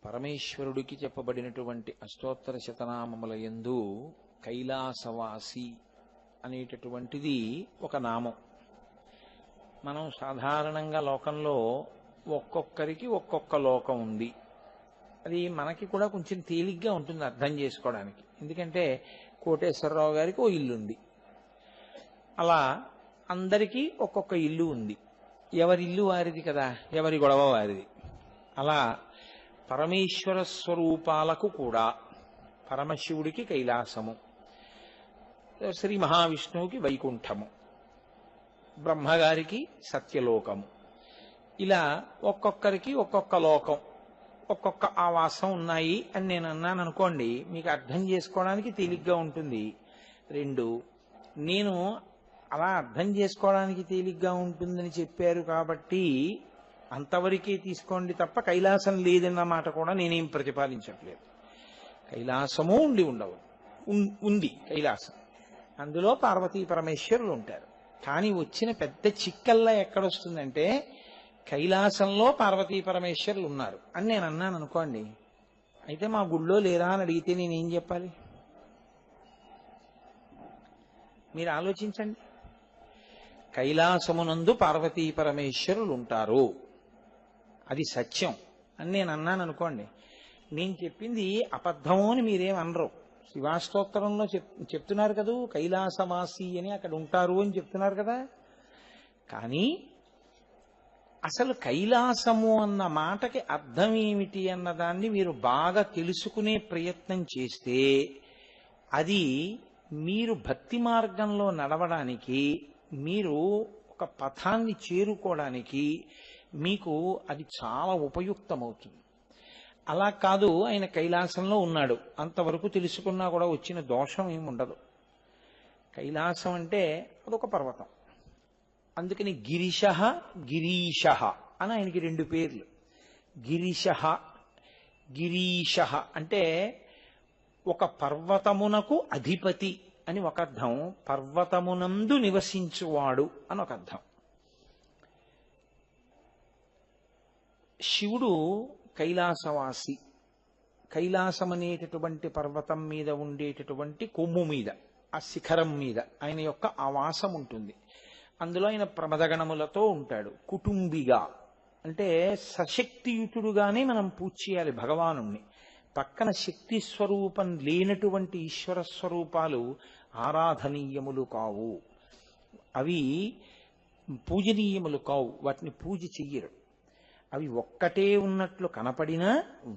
పరమేశ్వరుడికి చెప్పబడినటువంటి అష్టోత్తర శతనామముల యందు కైలాసవాసి అనేటటువంటిది ఒక నామం. మనం సాధారణంగా లోకంలో ఒక్కొక్కరికి ఒక్కొక్క లోకం ఉంది. అది మనకి కూడా కొంచెం తేలిగ్గా ఉంటుంది అర్థం చేసుకోవడానికి. ఎందుకంటే కోటేశ్వరరావు గారికి ఓ ఇల్లు ఉంది, అలా అందరికీ ఒక్కొక్క ఇల్లు ఉంది. ఎవరి ఇల్లు వారిది కదా, ఎవరి గొడవ వారిది. అలా పరమేశ్వర స్వరూపాలకు కూడా పరమశివుడికి కైలాసము, శ్రీ మహావిష్ణువుకి వైకుంఠము, బ్రహ్మగారికి సత్యలోకము, ఇలా ఒక్కొక్కరికి ఒక్కొక్క లోకం, ఒక్కొక్క ఆవాసం ఉన్నాయి అని నేను అన్నాను అనుకోండి, మీకు అర్థం చేసుకోవడానికి తేలిగ్గా ఉంటుంది. రెండు, నేను అలా అర్థం చేసుకోవడానికి తేలిగ్గా ఉంటుందని చెప్పారు కాబట్టి అంతవరకే తీసుకోండి తప్ప కైలాసం లేదన్న మాట కూడా నేనేం ప్రతిపాదించట్లేదు. కైలాసము ఉండవు, ఉంది కైలాసం, అందులో పార్వతీ పరమేశ్వరులు ఉంటారు. కానీ వచ్చిన పెద్ద చిక్కల్లా ఎక్కడొస్తుందంటే కైలాసంలో పార్వతీ పరమేశ్వరులు ఉన్నారు అని నేను అన్నాను అనుకోండి, అయితే మా గుళ్ళో లేరా అని అడిగితే నేనేం చెప్పాలి? మీరు ఆలోచించండి. కైలాసమునందు పార్వతీ పరమేశ్వరులు ఉంటారు, అది సత్యం అని నేను అన్నాను అనుకోండి, నేను చెప్పింది అబద్ధము అని మీరేమనరు. శివాష్టోత్తరంలో చెప్తున్నారు కదా, కైలాసవాసి అని అక్కడ ఉంటారు అని చెప్తున్నారు కదా. కానీ అసలు కైలాసము అన్న మాటకి అర్థం ఏమిటి అన్నదాన్ని మీరు బాగా తెలుసుకునే ప్రయత్నం చేస్తే అది మీరు భక్తి మార్గంలో నడవడానికి, మీరు ఒక పథాన్ని చేరుకోవడానికి మీకు అది చాలా ఉపయుక్తమవుతుంది. అలా కాదు, ఆయన కైలాసంలో ఉన్నాడు అంతవరకు తెలుసుకున్నా కూడా వచ్చిన దోషం ఏమి ఉండదు. కైలాసం అంటే అదొక పర్వతం, అందుకని గిరిశ గిరీశ అని ఆయనకి రెండు పేర్లు. గిరిశ గిరీశ అంటే ఒక పర్వతమునకు అధిపతి అని ఒక అర్థం, పర్వతమునందు నివసించువాడు అని ఒక అర్థం. శివుడు కైలాసవాసి, కైలాసం అనేటటువంటి పర్వతం మీద ఉండేటటువంటి కొమ్ము మీద, ఆ శిఖరం మీద ఆయన యొక్క ఆవాసం ఉంటుంది. అందులో ఆయన ప్రమదగణములతో ఉంటాడు. కుటుంబిగా అంటే సశక్తియుతుడుగానే మనం పూజ చేయాలి భగవానుణ్ణి. పక్కన శక్తి స్వరూపం లేనటువంటి ఈశ్వర స్వరూపాలు ఆరాధనీయములు కావు, అవి పూజనీయములు కావు, వాటిని పూజ చెయ్యరు. అవి ఒక్కటే ఉన్నట్లు కనపడినా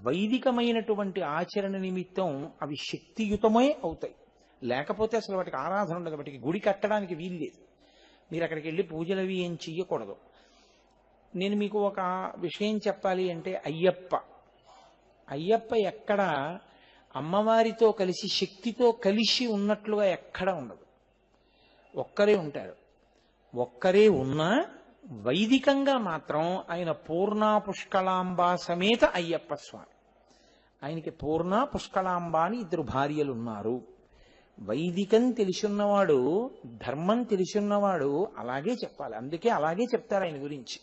వైదికమైనటువంటి ఆచరణ నిమిత్తం అవి శక్తియుతమే అవుతాయి. లేకపోతే అసలు వాటికి ఆరాధన ఉండదు, వాటికి గుడి కట్టడానికి వీల్లేదు. మీరు అక్కడికి వెళ్ళి పూజలు అవి ఏం చెయ్యకూడదు. నేను మీకు ఒక విషయం చెప్పాలి అంటే, అయ్యప్ప ఎక్కడ అమ్మవారితో కలిసి శక్తితో కలిసి ఉన్నట్లుగా ఎక్కడ ఉండదు. ఒక్కరే ఉంటారు. ఒక్కరే ఉన్నా వైదికంగా మాత్రం ఆయన పూర్ణా పుష్కళాంబ సమేత అయ్యప్ప స్వామి. ఆయనకి పూర్ణ పుష్కళాంబ అని ఇద్దరు భార్యలు ఉన్నారు. వైదికం తెలిసున్నవాడు, ధర్మం తెలిసున్నవాడు అలాగే చెప్పాలి. అందుకే అలాగే చెప్తారు ఆయన గురించి,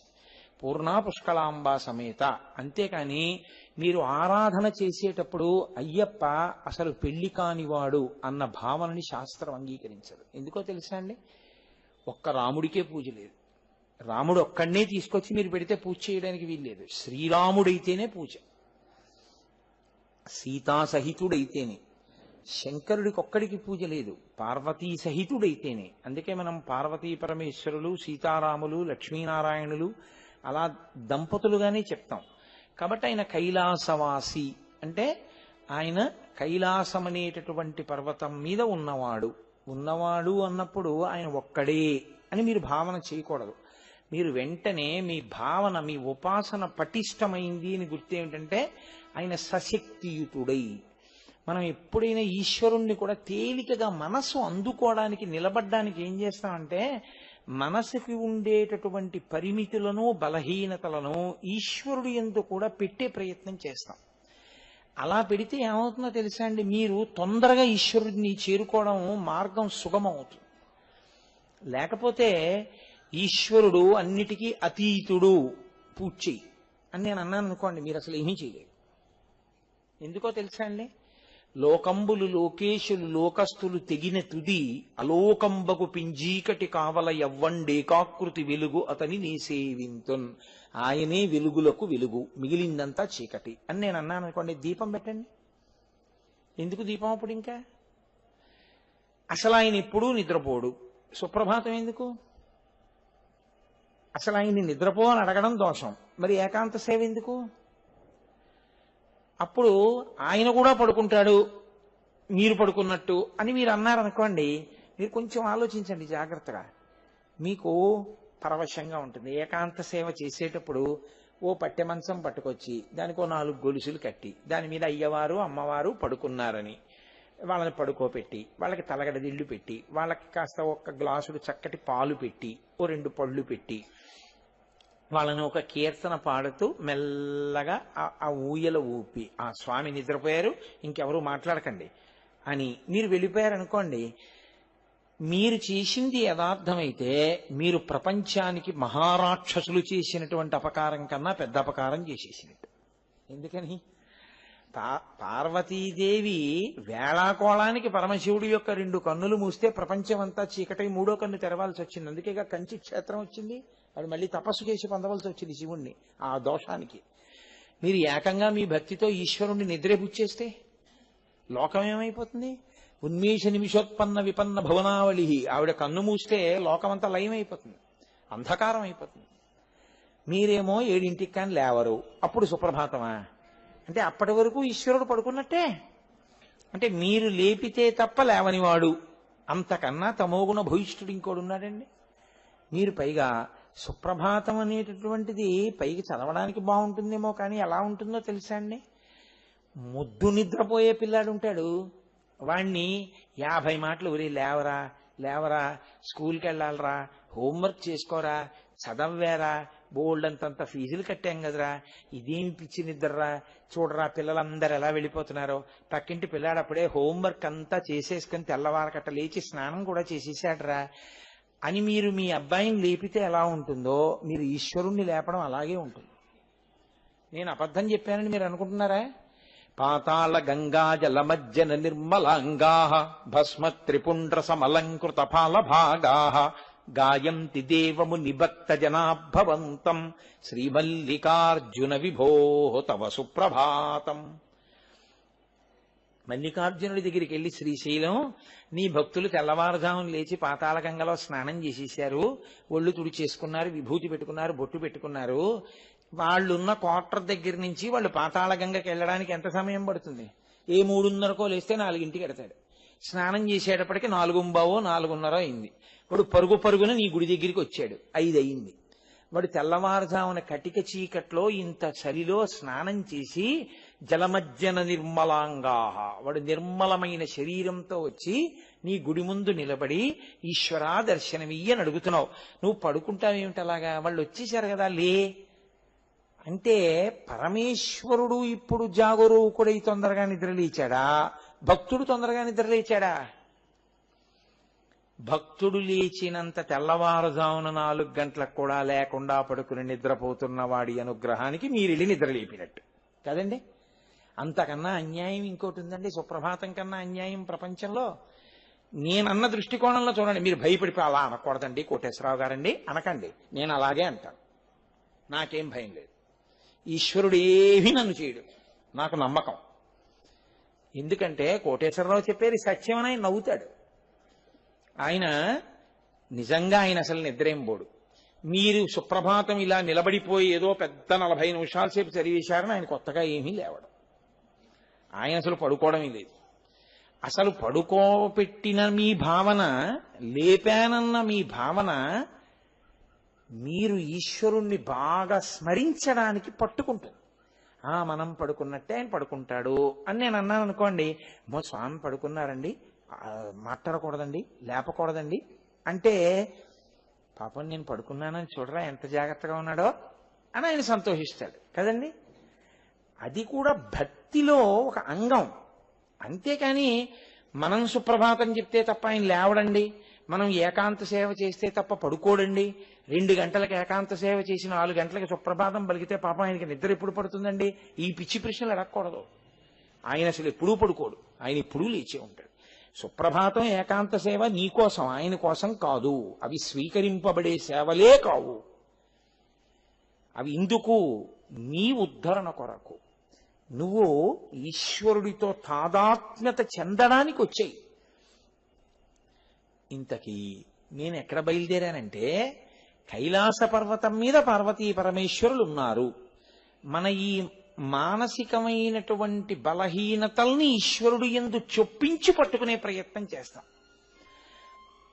పూర్ణా పుష్కళాంబ సమేత. అంతేకాని మీరు ఆరాధన చేసేటప్పుడు అయ్యప్ప అసలు పెళ్లి కానివాడు అన్న భావనని శాస్త్రం అంగీకరించదు. ఎందుకో తెలుసా అండి? ఒక్క రాముడికే పూజ లేదు. రాముడు ఒక్కడనే తీసుకొచ్చి మీరు పెడితే పూజ చేయడానికి వీల్లేదు. శ్రీరాముడైతేనే పూజ, సీతా సహితుడైతేనే. శంకరుడికి ఒక్కడికి పూజ లేదు, పార్వతీ సహితుడైతేనే. అందుకే మనం పార్వతీ పరమేశ్వరులు, సీతారాములు, లక్ష్మీనారాయణులు అలా దంపతులుగానే చెప్తాం. కాబట్టి ఆయన కైలాసవాసి అంటే ఆయన కైలాసం అనేటటువంటి పర్వతం మీద ఉన్నవాడు అన్నప్పుడు ఆయన ఒక్కడే అని మీరు భావన చేయకూడదు. మీరు వెంటనే మీ భావన, మీ ఉపాసన పటిష్టమైంది అని గుర్తేమిటంటే ఆయన సశక్తియుతుడై. మనం ఎప్పుడైనా ఈశ్వరుణ్ణి కూడా తేలికగా మనసు అందుకోవడానికి, నిలబడ్డానికి ఏం చేస్తామంటే మనసుకి ఉండేటటువంటి పరిమితులను, బలహీనతలను ఈశ్వరుడు యందు కూడా పెట్టే ప్రయత్నం చేస్తాం. అలా పెడితే ఏమవుతుందో తెలుసా అండి? మీరు తొందరగా ఈశ్వరుడిని చేరుకోవడం మార్గం సుగమం అవుతుంది. లేకపోతే ఈశ్వరుడు అన్నిటికీ అతీతుడు, పూజ చెయ్యి అని నేను అన్నాను అనుకోండి, మీరు అసలు ఏమీ చేయలేరు. ఎందుకో తెలుసా అండి? లోకంబులు లోకేశులు లోకస్తులు తెగిన తుది అలోకంబకు పింజీకటి కావల ఎవ్వండేకాకృతి వెలుగు అతని నీ సేవింతున్. ఆయనే వెలుగులకు వెలుగు, మిగిలిందంతా చీకటి అని నేను అన్నాను అనుకోండి. దీపం పెట్టండి. ఎందుకు దీపం అప్పుడు? ఇంకా అసలు ఆయన ఎప్పుడూ నిద్రపోడు, సుప్రభాతం ఎందుకు? అసలు ఆయన్ని నిద్రపో అని అడగడం దోషం, మరి ఏకాంత సేవ ఎందుకు? అప్పుడు ఆయన కూడా పడుకుంటాడు మీరు పడుకున్నట్టు అని మీరు అన్నారనుకోండి, మీరు కొంచెం ఆలోచించండి జాగ్రత్తగా, మీకు పరవశంగా ఉంటుంది. ఏకాంత సేవ చేసేటప్పుడు ఓ పట్టె మంచం పట్టుకొచ్చి దానికి ఓ 4 గొలుసులు కట్టి దాని మీద అయ్యవారు అమ్మవారు పడుకున్నారని వాళ్ళని పడుకోపెట్టి వాళ్ళకి తలగడ దిళ్ళు పెట్టి వాళ్ళకి కాస్త ఒక గ్లాసుడు చక్కటి పాలు పెట్టి ఓ 2 పళ్ళు పెట్టి వాళ్ళని ఒక కీర్తన పాడుతూ మెల్లగా ఆ ఊయల ఊపి, ఆ స్వామి నిద్రపోయారు ఇంకెవరూ మాట్లాడకండి అని మీరు వెళ్ళిపోయారనుకోండి, మీరు చేసింది యథార్థమైతే మీరు ప్రపంచానికి మహారాక్షసులు చేసినటువంటి అపకారం కన్నా పెద్ద అపకారం చేసేసినట్టు. ఎందుకని? పార్వతీదేవి వేళాకోళానికి పరమశివుడి యొక్క 2 కన్నులు మూస్తే ప్రపంచం అంతా చీకటై 3వ కన్ను తెరవాల్సి వచ్చింది. అందుకేగా కంచి క్షేత్రం వచ్చింది. వాడు మళ్ళీ తపస్సు చేసి పొందవలసి వచ్చింది శివుణ్ణి ఆ దోషానికి. మీరు ఏకంగా మీ భక్తితో ఈశ్వరుణ్ణి నిద్రపుచ్చేస్తే లోకం ఏమైపోతుంది? ఉన్మేష నిమిషోత్పన్న విపన్న భువనావళి, ఆవిడ కన్ను మూస్తే లోకమంతా లయమైపోతుంది, అంధకారం అయిపోతుంది. మీరేమో 7ంటికి కానీ లేవరు, అప్పుడు సుప్రభాతమా? అంటే అప్పటి వరకు ఈశ్వరుడు పడుకున్నట్టే. అంటే మీరు లేపితే తప్ప లేవనివాడు, అంతకన్నా తమోగుణ భూయిష్ఠుడు ఇంకోడు ఉన్నాడండి. మీరు పైగా సుప్రభాతం అనేటటువంటిది పైకి చదవడానికి బాగుంటుందేమో కానీ ఎలా ఉంటుందో తెలుసా అండి? ముద్దు నిద్రపోయే పిల్లాడు ఉంటాడు, వాణ్ణి 50 మాటలు ఊరి లేవరా లేవరా, స్కూల్కి వెళ్ళాలరా, హోంవర్క్ చేసుకోరా, చదవ్వారా, బోల్డంతంత ఫీజులు కట్టాం కదరా, ఇదేమి పిచ్చి నిద్రరా, చూడరా పిల్లలందరూ ఎలా వెళ్ళిపోతున్నారో, పక్కింటి పిల్లాడు అప్పుడే హోంవర్క్ అంతా చేసేసుకుని తెల్లవారకట్ట లేచి స్నానం కూడా చేసేసాడరా అని మీరు మీ అబ్బాయిని లేపితే ఎలా ఉంటుందో మీరు ఈశ్వరుణ్ణి లేపడం అలాగే ఉంటుంది. నేను అబద్ధం చెప్పానని మీరు అనుకుంటున్నారా? పాతాళ గంగా జలమజ్జన నిర్మలాంగా భస్మ త్రిపుండ్ర సమలంకృత ఫాల భాగా గాయంతి దేవము నిభక్త జనాభవంతం శ్రీమల్లికార్జున విభో తవ సుప్రభాతం. మల్లికార్జునుడి దగ్గరికి వెళ్ళి, శ్రీశైలం నీ భక్తులు తెల్లవారుజామున లేచి పాతాళ గంగలో స్నానం చేసేశారు, ఒళ్ళు తుడిచేసుకున్నారు, విభూతి పెట్టుకున్నారు, బొట్టు పెట్టుకున్నారు, వాళ్ళున్న క్వార్టర్ దగ్గర నుంచి వాళ్ళు పాతాళ గంగకి వెళ్ళడానికి ఎంత సమయం పడుతుంది? ఏ 3:30కో లేస్తే 4ంటికి ఎడతాడు. స్నానం చేసేటప్పటికి 4:15 4:30 అయింది. వాడు పరుగు పరుగున నీ గుడి దగ్గరికి వచ్చాడు, 5 అయింది. వాడు తెల్లవారుజామున కటిక చీకట్లో ఇంత చలిలో స్నానం చేసి జలమజ్జన నిర్మలాంగాహ, వాడు నిర్మలమైన శరీరంతో వచ్చి నీ గుడి ముందు నిలబడి ఈశ్వరా దర్శనమియ్యని అడుగుతున్నావు. నువ్వు పడుకుంటావేమిటి అలాగా? వాళ్ళు వచ్చేసారు కదా లే అంటే, పరమేశ్వరుడు ఇప్పుడు జాగరూకుడై తొందరగా నిద్రలేచాడా? భక్తుడు తొందరగా నిద్రలేచాడా? భక్తుడు లేచినంత తెల్లవారుజామున 4 గంటలకు కూడా లేకుండా పడుకుని నిద్రపోతున్న వాడి అనుగ్రహానికి మీరెళ్ళి నిద్రలేపినట్టు కదండి. అంతకన్నా అన్యాయం ఇంకోటి ఉందండి? సుప్రభాతం కన్నా అన్యాయం ప్రపంచంలో? నేనన్న దృష్టికోణంలో చూడండి. మీరు భయపడిపోయి అలా అనకూడదండి కోటేశ్వరరావు గారండి అనకండి, నేను అలాగే అంటాను. నాకేం భయం లేదు. ఈశ్వరుడు ఏమీ నన్ను చేయడు, నాకు నమ్మకం. ఎందుకంటే కోటేశ్వరరావు చెప్పేది సత్యం అని ఆయన నవ్వుతాడు. ఆయన నిజంగా ఆయన అసలు నిద్రేం పోడు. మీరు సుప్రభాతం ఇలా నిలబడిపోయి ఏదో పెద్ద 40 నిమిషాల సేపు చదివేశారని ఆయన కొత్తగా ఏమీ లేవడం. ఆయన అసలు పడుకోవడమే లేదు. అసలు పడుకోపెట్టిన మీ భావన, లేపానన్న మీ భావన, మీరు ఈశ్వరుణ్ణి బాగా స్మరించడానికి పట్టుకుంటుంది. మనం పడుకున్నట్టే ఆయన పడుకుంటాడు అని నేను అన్నాను అనుకోండి, మా స్వామి పడుకున్నారండి, మాట్లాడకూడదండి, లేపకూడదండి అంటే, పాపం నేను పడుకున్నానని చూడరా ఎంత జాగ్రత్తగా ఉన్నాడో అని ఆయన సంతోషిస్తాడు కదండి. అది కూడా భక్తిలో ఒక అంగం. అంతేకాని మనం సుప్రభాతం చెప్తే తప్ప ఆయన లేవడండి, మనం ఏకాంత సేవ చేస్తే తప్ప పడుకోడండి, 2 గంటలకు ఏకాంత సేవ చేసి 4 గంటలకి సుప్రభాతం పలికితే పాపం ఆయనకి నిద్ర ఎప్పుడు పడుతుందండి, ఈ పిచ్చి ప్రశ్నలు అడగకూడదు. ఆయన అసలు ఎప్పుడూ పడుకోడు, ఆయన ఎప్పుడూ లేచే ఉంటాడు. సుప్రభాతం ఏకాంత సేవ నీకోసం, ఆయన కోసం కాదు. అవి స్వీకరింపబడే సేవలే కావు. అవి ఇందుకు నీ ఉద్ధరణ కొరకు, నువ్వు ఈశ్వరుడితో తాదాత్మ్యత చెందడానికి వచ్చాయి. ఇంతకీ నేను ఎక్కడ బయలుదేరానంటే, కైలాస పర్వతం మీద పార్వతీ పరమేశ్వరులు ఉన్నారు. మన ఈ మానసికమైనటువంటి బలహీనతల్ని ఈశ్వరుడు యందు చొప్పించి పట్టుకునే ప్రయత్నం చేస్తాం.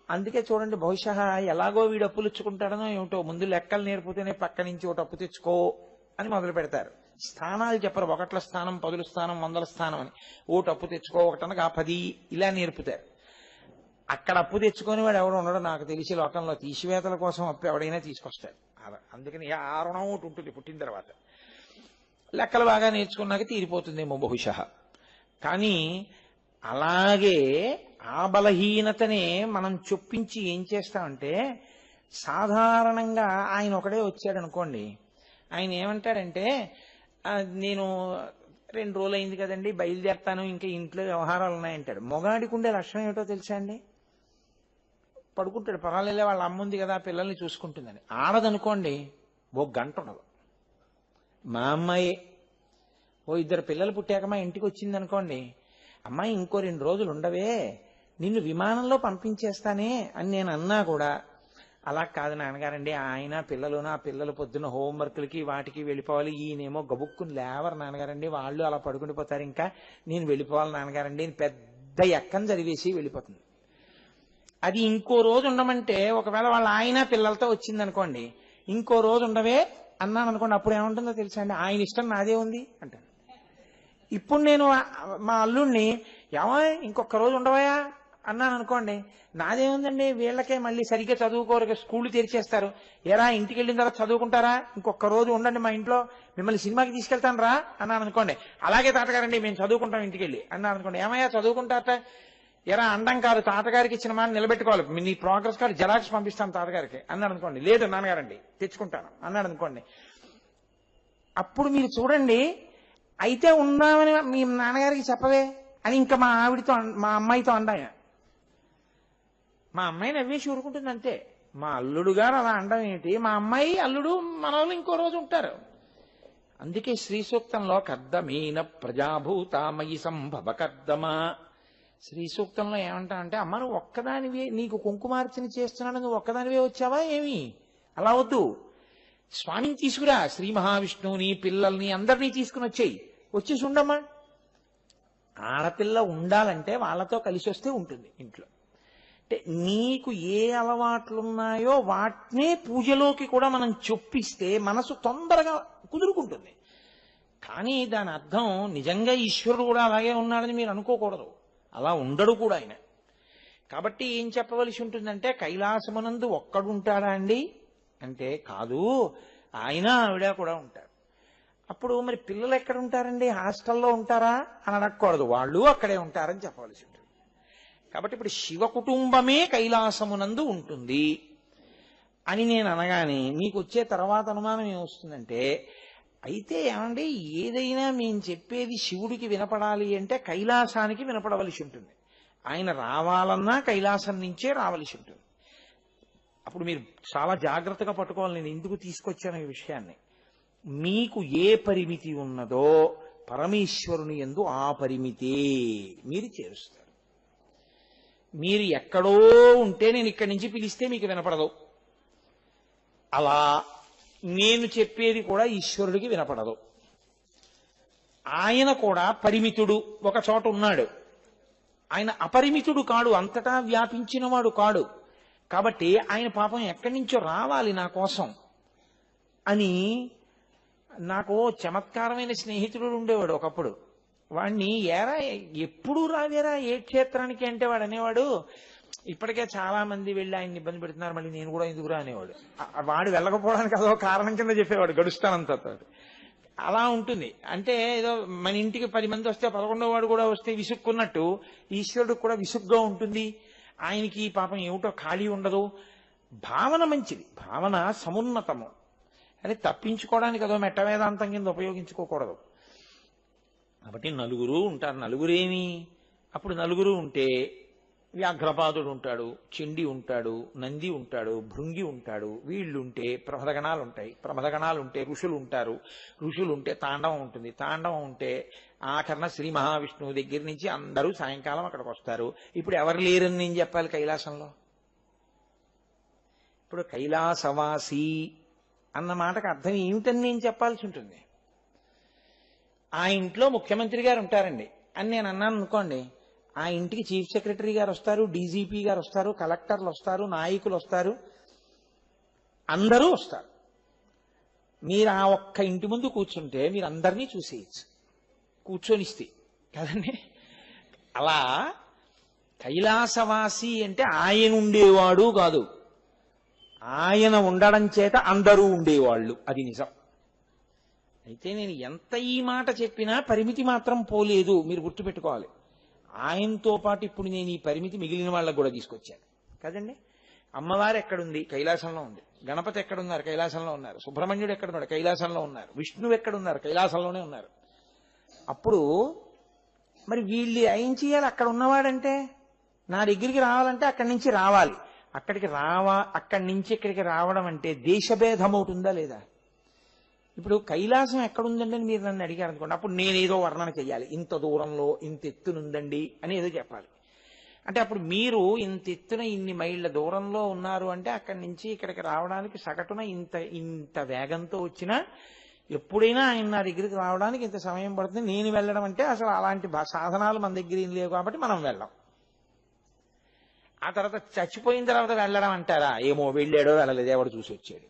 అందుకే చూడండి, బహుశా ఎలాగో వీడు అప్పులు ఇచ్చుకుంటాడనో ఏమిటో, ముందు లెక్కలు నేర్పుతేనే పక్క నుంచి ఒకటి అప్పు తెచ్చుకో అని మొదలు పెడతారు. స్థానాలు చెప్పరు, 1ల స్థానం, 10ల స్థానం, 100ల స్థానం అని. ఒకటి అప్పు తెచ్చుకో, ఒకటనగా 10 ఇలా నేర్పుతారు. అక్కడ అప్పు తెచ్చుకొని వాడు ఎవడు ఉండడు నాకు తెలిసి లోకంలో. తీసివేతల కోసం అప్పు ఎవడైనా తీసుకొస్తాడు. అందుకని ఆ రుణం ఒకటి ఉంటుంది పుట్టిన తర్వాత. లెక్కలు బాగా నేర్చుకున్నాక తీరిపోతుందేమో బహుశా. కానీ అలాగే ఆ బలహీనతనే మనం చొప్పించి ఏం చేస్తామంటే, సాధారణంగా ఆయన ఒకడే వచ్చాడు అనుకోండి, ఆయన ఏమంటాడంటే, నేను 2 రోజులు అయింది కదండి బయలుదేరతాను, ఇంకా ఇంట్లో వ్యవహారాలు ఉన్నాయంటాడు. మొగాడికి ఉండే లక్షణం ఏమిటో తెలుసా అండి? పడుకుంటాడు, పర్వాలేలే వాళ్ళ అమ్మ ఉంది కదా పిల్లల్ని చూసుకుంటుందని. ఆడదనుకోండి, 1 గంట ఉండదు. మా అమ్మాయి 2 పిల్లలు పుట్టాక మా ఇంటికి వచ్చింది అనుకోండి, అమ్మాయి ఇంకో 2 రోజులు ఉండవే, నిన్ను విమానంలో పంపించేస్తానే అని నేను అన్నా కూడా, అలా కాదు నాన్నగారండి, ఆయన పిల్లలునా పిల్లలు పొద్దున్న హోంవర్క్లకి వాటికి వెళ్ళిపోవాలి, ఈయనేమో గబుక్కుని లేవరు నాన్నగారండి, వాళ్ళు అలా పడుకుండిపోతారు, ఇంకా నేను వెళ్ళిపోవాలి నాన్నగారండి అని పెద్ద ఎక్కం చదివేసి వెళ్ళిపోతుంది. అది ఇంకో రోజు ఉండమంటే, ఒకవేళ వాళ్ళ ఆయన పిల్లలతో వచ్చింది అనుకోండి, ఇంకో రోజు ఉండవే అన్నాను అనుకోండి, అప్పుడు ఏముంటుందో తెలుసా అండి, ఆయన ఇష్టం నాదే ఉంది అంటాను. ఇప్పుడు నేను మా అల్లుడిని ఏమో ఇంకొక రోజు ఉండవయా అన్నాను అనుకోండి, నాదేముందండి, వీళ్ళకే మళ్ళీ సరిగ్గా చదువుకోరు, స్కూళ్ళు తెరిచేస్తారు, ఎరా ఇంటికి వెళ్ళిన తర్వాత చదువుకుంటారా, ఇంకొక రోజు ఉండండి మా ఇంట్లో, మిమ్మల్ని సినిమాకి తీసుకెళ్తాను రా అన్నాను అనుకోండి, అలాగే తాతగారండి మేము చదువుకుంటాం ఇంటికి వెళ్ళి అన్నాను అనుకోండి, ఏమయ్యా చదువుకుంటారట, ఎరా అండం కాదు, తాతగారికి ఇచ్చిన మాట నిలబెట్టుకోవాలి, నీ ప్రోగ్రెస్ కార్డు జెరాక్స్ పంపిస్తాను తాతగారికి అన్నాడు అనుకోండి, లేదు నాన్నగారండి తెచ్చుకుంటాను అన్నాడు అనుకోండి. అప్పుడు మీరు చూడండి, అయితే ఉన్నామని మీ నాన్నగారికి చెప్పవే అని ఇంకా మా ఆవిడితో మా అమ్మాయితో అండాయన. మా అమ్మాయి నవ్వేసి ఊరుకుంటుంది అంతే. మా అల్లుడు గారు అలా అండం ఏంటి, మా అమ్మాయి అల్లుడు మనవాళ్ళు ఇంకో రోజు ఉంటారు. అందుకే శ్రీ సూక్తంలో కర్దమీన ప్రజాభూతామయి సంభవ కర్దమా, శ్రీ సూక్తంలో ఏమంటా అంటే, అమ్మ నువ్వు ఒక్కదానివే, నీకు కుంకుమార్చన చేస్తున్నాడు, నువ్వు ఒక్కదానివే వచ్చావా ఏమి, అలా వద్దు, స్వామిని తీసుకురా, శ్రీ మహావిష్ణువుని పిల్లల్ని అందరినీ తీసుకుని వచ్చేసి ఉండమ్మా. ఆడపిల్ల ఉండాలంటే వాళ్ళతో కలిసి వస్తే ఉంటుంది ఇంట్లో. అంటే నీకు ఏ అలవాట్లున్నాయో వాటినే పూజలోకి కూడా మనం చొప్పిస్తే మనసు తొందరగా కుదురుకుంటుంది. కానీ దాని అర్థం నిజంగా ఈశ్వరుడు కూడా అలాగే ఉన్నాడని మీరు అనుకోకూడదు, అలా ఉండడు కూడా ఆయన. కాబట్టి ఏం చెప్పవలసి ఉంటుందంటే, కైలాసమునందు ఒక్కడుంటాడా అండి అంటే కాదు, ఆయన ఆవిడ కూడా ఉంటారు. అప్పుడు మరి పిల్లలు ఎక్కడ ఉంటారండి, హాస్టల్లో ఉంటారా అని అడగకూడదు, వాళ్ళు అక్కడే ఉంటారని చెప్పవలసి ఉంటుంది. కాబట్టి ఇప్పుడు శివ కుటుంబమే కైలాసమునందు ఉంటుంది అని నేను అనగానే మీకు వచ్చే తర్వాత అనుమానం ఏమొస్తుందంటే, అయితే ఏమండి ఏదైనా మేము చెప్పేది శివుడికి వినపడాలి అంటే కైలాసానికి వినపడవలసి ఉంటుంది, ఆయన రావాలన్నా కైలాసం నుంచే రావలసి ఉంటుంది. అప్పుడు మీరు చాలా జాగ్రత్తగా పట్టుకోవాలి, నేను ఎందుకు తీసుకొచ్చాను ఈ విషయాన్ని. మీకు ఏ పరిమితి ఉన్నదో పరమేశ్వరుని యందు ఆ పరిమితే మీరు చేరుస్తారు. మీరు ఎక్కడో ఉంటే నేను ఇక్కడి నుంచి పిలిస్తే మీకు వినపడదు, అలా నేను చెప్పేది కూడా ఈశ్వరుడికి వినపడదు. ఆయన కూడా పరిమితుడు, ఒక చోట ఉన్నాడు, ఆయన అపరిమితుడు కాడు, అంతటా వ్యాపించినవాడు కాడు. కాబట్టి ఆయన పాపం ఎక్కడి నుంచో రావాలి నా కోసం అని. నాకు చమత్కారమైన స్నేహితుడు ఉండేవాడు ఒకప్పుడు. వాడిని ఏరా ఎప్పుడు రావేరా ఏ క్షేత్రానికి అంటే వాడు అనేవాడు, ఇప్పటికే చాలా మంది వెళ్ళి ఆయన్ని ఇబ్బంది పెడుతున్నారు, మళ్ళీ నేను కూడా ఎందుకురా అనేవాడు. వాడు వెళ్ళకపోవడానికి అదో కారణం కింద చెప్పేవాడు, గడుస్తానంత. అలా ఉంటుంది. అంటే ఏదో మన ఇంటికి 10 మంది వస్తే 11వ వాడు కూడా వస్తే విసుక్కున్నట్టు ఈశ్వరుడికి కూడా విసుగ్గా ఉంటుంది. ఆయనకి పాపం ఏమిటో ఖాళీ ఉండదు. భావన మంచిది, భావన సమున్నతము, అని తప్పించుకోవడానికి అదో మెట్ట వేదాంతం కింద ఉపయోగించుకోకూడదు. కాబట్టి నలుగురు ఉంటారు. నలుగురేమి? అప్పుడు నలుగురు ఉంటే వ్యాఘ్రపాదుడు ఉంటాడు, చెండి ఉంటాడు, నంది ఉంటాడు, భృంగి ఉంటాడు, వీళ్ళుంటే ప్రమదగణాలు ఉంటాయి, ప్రమదగణాలు ఉంటే ఋషులు ఉంటారు, ఋషులు ఉంటే తాండవం ఉంటుంది, తాండవం ఉంటే ఆఖరణ శ్రీ మహావిష్ణువు దగ్గర నుంచి అందరూ సాయంకాలం అక్కడికి వస్తారు. ఇప్పుడు ఎవరు లేరని నేను చెప్పాలి కైలాసంలో? ఇప్పుడు కైలాసవాసి అన్న మాటకు అర్థం ఏమిటని నేను చెప్పాల్సి ఉంటుంది. ఆ ఇంట్లో ముఖ్యమంత్రి గారు ఉంటారండి అని నేను అన్నాను అనుకోండి, ఆ ఇంటికి చీఫ్ సెక్రటరీ గారు వస్తారు, డీజీపీ గారు వస్తారు, కలెక్టర్లు వస్తారు, నాయకులు వస్తారు, అందరూ వస్తారు. మీరు ఆ ఒక్క ఇంటి ముందు కూర్చుంటే మీరు అందరినీ చూసేయచ్చు, కూర్చొనిస్తే కదండి. అలా కైలాసవాసి అంటే ఆయన ఉండేవాడు కాదు, ఆయన ఉండడం చేత అందరూ ఉండేవాళ్ళు, అది నిజం. అయితే నేను ఎంత ఈ మాట చెప్పినా పరిమితి మాత్రం పోలేదు, మీరు గుర్తుపెట్టుకోవాలి. ఆయనతో పాటు ఇప్పుడు నేను ఈ పరిమితి మిగిలిన వాళ్ళకు కూడా తీసుకొచ్చాను కదండి. అమ్మవారు ఎక్కడుంది? కైలాసంలో ఉంది. గణపతి ఎక్కడున్నారు? కైలాసంలో ఉన్నారు. సుబ్రహ్మణ్యుడు ఎక్కడున్నాడు? కైలాసంలో ఉన్నారు. విష్ణువు ఎక్కడున్నారు? కైలాసంలోనే ఉన్నారు. అప్పుడు మరి వీళ్ళు ఏం చేయాలి? అక్కడ ఉన్నవాడంటే నా దగ్గరికి రావాలంటే అక్కడి నుంచి రావాలి. అక్కడి నుంచి ఇక్కడికి రావడం అంటే దేశభేదం అవుతుందా లేదా? ఇప్పుడు కైలాసం ఎక్కడుందండి అని మీరు నన్ను అడిగారు అనుకోండి, అప్పుడు నేనేదో వర్ణన చెయ్యాలి, ఇంత దూరంలో ఇంత ఎత్తునుందండి అని ఏదో చెప్పాలి. అంటే అప్పుడు మీరు ఇంత ఎత్తున ఇన్ని మైళ్ళ దూరంలో ఉన్నారు అంటే అక్కడి నుంచి ఇక్కడికి రావడానికి సగటున ఇంత వేగంతో వచ్చినా ఎప్పుడైనా ఆయన నా దగ్గరికి రావడానికి ఇంత సమయం పడుతుంది. నేను వెళ్ళడం అంటే అసలు అలాంటి సాధనాలు మన దగ్గర ఏం లేవు కాబట్టి మనం వెళ్ళాం. ఆ తర్వాత చచ్చిపోయిన తర్వాత వెళ్ళడం అంటారా? ఏమో వెళ్ళాడో వెళ్ళలేదు, ఎవడు చూసి వచ్చాడు.